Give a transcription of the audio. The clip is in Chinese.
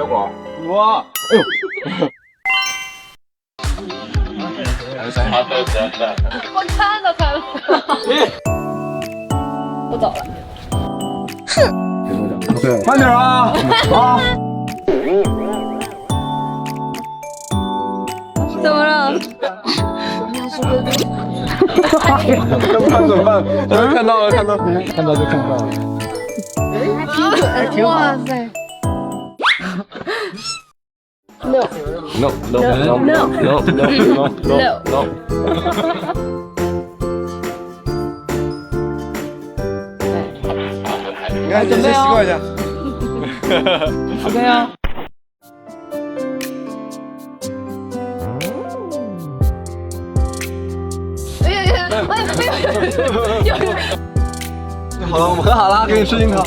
小果，哇，哎呦，我看到他了。我走了。对，慢点啊啊！怎么了？怎么办？看到了，看到了，看到就看到了。哇塞！ No no no no no no no no no。你看，你先习惯一下。OK 啊。哎呀呀！哎呀！好了，我们和好了，给你吃樱桃。